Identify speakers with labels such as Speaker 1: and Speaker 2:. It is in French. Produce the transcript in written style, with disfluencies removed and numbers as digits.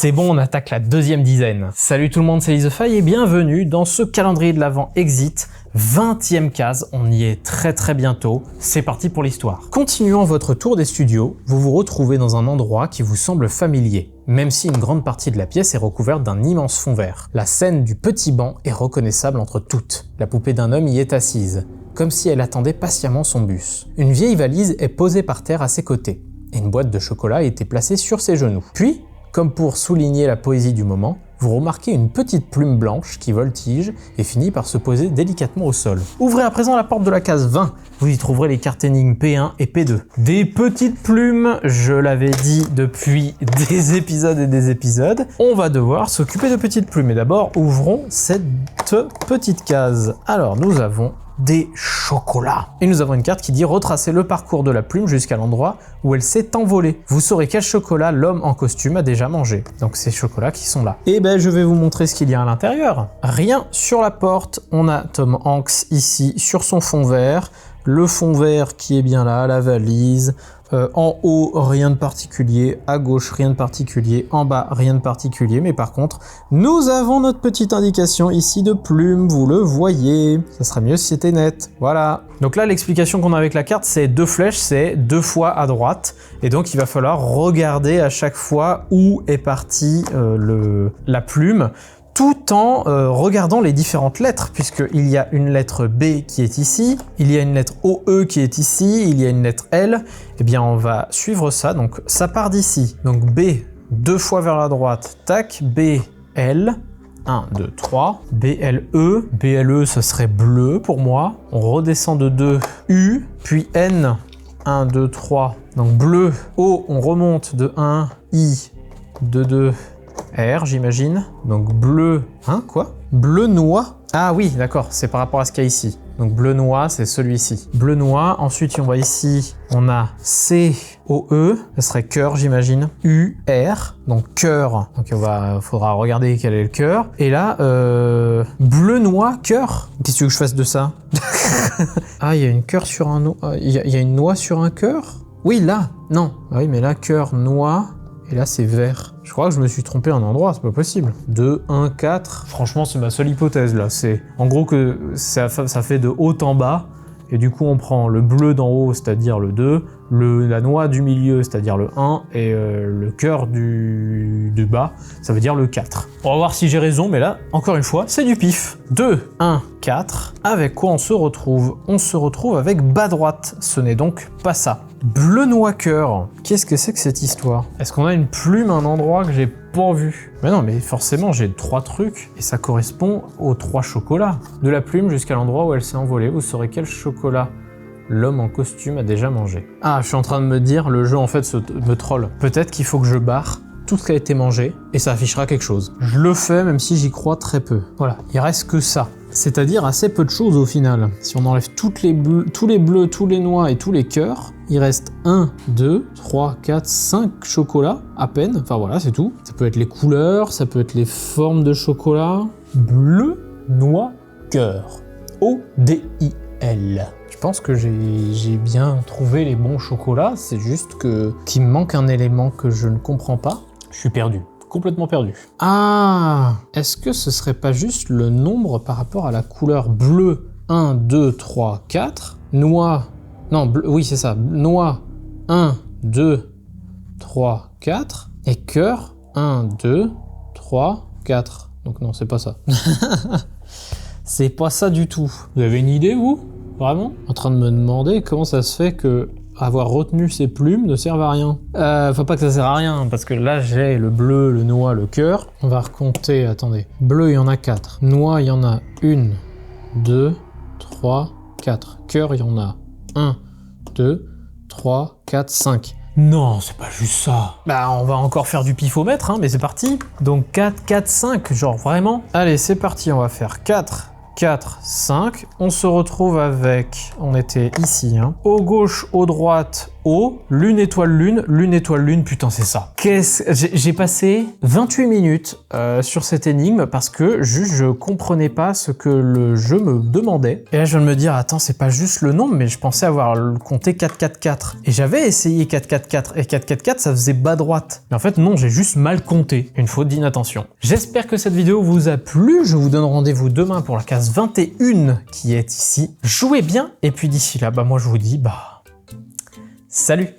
Speaker 1: C'est bon, on attaque la deuxième dizaine. Salut tout le monde, c'est Lizefy et bienvenue dans ce calendrier de l'Avent Exit, 20e case, on y est très bientôt, c'est parti pour l'histoire. Continuant votre tour des studios, vous vous retrouvez dans un endroit qui vous semble familier, même si une grande partie de la pièce est recouverte d'un immense fond vert. La scène du petit banc est reconnaissable entre toutes. La poupée d'un homme y est assise, comme si elle attendait patiemment son bus. Une vieille valise est posée par terre à ses côtés, et une boîte de chocolat a été placée sur ses genoux. Puis, comme pour souligner la poésie du moment, vous remarquez une petite plume blanche qui voltige et finit par se poser délicatement au sol. Ouvrez à présent la porte de la case 20, vous y trouverez les cartes énigmes P1 et P2. Des petites plumes, je l'avais dit depuis des épisodes et des épisodes, on va devoir s'occuper de petites plumes. Et d'abord, ouvrons cette petite case. Alors, nous avons des chocolats. Et nous avons une carte qui dit retracer le parcours de la plume jusqu'à l'endroit où elle s'est envolée. Vous saurez quel chocolat l'homme en costume a déjà mangé. Donc ces chocolats qui sont là. Et ben je vais vous montrer ce qu'il y a à l'intérieur. Rien sur la porte. On a Tom Hanks ici sur son fond vert. Le fond vert qui est bien là, la valise. En haut, rien de particulier. À gauche, rien de particulier. En bas, rien de particulier. Mais par contre, nous avons notre petite indication ici de plume. Vous le voyez. Ça serait mieux si c'était net. Voilà. Donc là, l'explication qu'on a avec la carte, c'est 2 flèches, c'est 2 fois à droite. Et donc, il va falloir regarder à chaque fois où est partie la plume, tout en regardant les différentes lettres, puisqu'il y a une lettre B qui est ici, il y a une lettre OE qui est ici, il y a une lettre L, eh bien on va suivre ça, donc ça part d'ici, donc B, 2 fois vers la droite, tac, B, L, 1, 2, 3, BLE, BLE ça serait bleu pour moi, on redescend de 2, U, puis N, 1, 2, 3, donc bleu, O, on remonte de 1, I, de 2, R, j'imagine. Donc bleu... Hein, quoi? Bleu noix? Ah oui, d'accord, c'est par rapport à ce qu'il y a ici. Donc bleu noix, c'est celui-ci. Bleu noix, ensuite on voit ici, on a C, O, E, ça serait cœur, j'imagine. U, R, donc cœur. Donc faudra regarder quel est le cœur. Et là, bleu noix, cœur. Qu'est-ce que tu veux que je fasse de ça? Ah, il y a une cœur sur un noix. Il y a une noix sur un cœur? Oui, là, non. Ah oui, mais là, cœur, noix... Et là, c'est vert. Je crois que je me suis trompé en endroit, c'est pas possible. 2, 1, 4. Franchement, c'est ma seule hypothèse, là. C'est en gros que ça fait de haut en bas. Et du coup, on prend le bleu d'en haut, c'est-à-dire le 2, la noix du milieu, c'est-à-dire le 1, et le cœur du bas, ça veut dire le 4. On va voir si j'ai raison, mais là, encore une fois, c'est du pif. 2, 1, 4. Avec quoi on se retrouve? On se retrouve avec bas droite. Ce n'est donc pas ça. Bleu noix cœur. Qu'est-ce que c'est que cette histoire? Est-ce qu'on a une plume à un endroit que j'ai pas vu? Mais non, mais forcément, j'ai 3 trucs, et ça correspond aux 3 chocolats. De la plume jusqu'à l'endroit où elle s'est envolée, vous saurez quel chocolat l'homme en costume a déjà mangé. Ah, je suis en train de me dire, le jeu en fait me troll. Peut-être qu'il faut que je barre tout ce qui a été mangé, et ça affichera quelque chose. Je le fais, même si j'y crois très peu. Voilà, il reste que ça. C'est-à-dire assez peu de choses au final. Si on enlève tous les bleus, tous les noix et tous les cœurs, il reste 1, 2, 3, 4, 5 chocolats à peine. Enfin voilà, c'est tout. Ça peut être les couleurs, ça peut être les formes de chocolat. Bleu, noix, cœur. O-D-I-L. Je pense que j'ai bien trouvé les bons chocolats. C'est juste qu'il me manque un élément que je ne comprends pas. Je suis perdu. Complètement perdu. Ah, est-ce que ce serait pas juste le nombre par rapport à la couleur bleu? 1, 2, 3, 4. Noix, non, bleu, oui c'est ça. Noix, 1, 2, 3, 4. Et cœur, 1, 2, 3, 4. Donc non, c'est pas ça. C'est pas ça du tout. Vous avez une idée, vous? Vraiment? En train de me demander comment ça se fait que avoir retenu ces plumes ne servent à rien. Faut pas que ça sert à rien, parce que là j'ai le bleu, le noix, le cœur. On va recompter, attendez. Bleu, il y en a 4. Noix, il y en a 1, 2, 3, 4. Cœur, il y en a 1, 2, 3, 4, 5. Non, c'est pas juste ça. Bah, on va encore faire du pifomètre, hein, mais c'est parti. Donc 4, 4, 5, genre vraiment. Allez, c'est parti, on va faire 4, 4, 5. On se retrouve avec, on était ici, hein. Au gauche, au droite, O, lune, étoile, lune, putain c'est ça. J'ai passé 28 minutes sur cette énigme parce que juste je comprenais pas ce que le jeu me demandait. Et là je viens de me dire, attends, c'est pas juste le nombre, mais je pensais avoir compté 444. Et j'avais essayé 444 et 444 ça faisait bas droite. Mais en fait non, j'ai juste mal compté. Une faute d'inattention. J'espère que cette vidéo vous a plu. Je vous donne rendez-vous demain pour la case 21 qui est ici. Jouez bien et puis d'ici là, bah moi je vous dis, salut!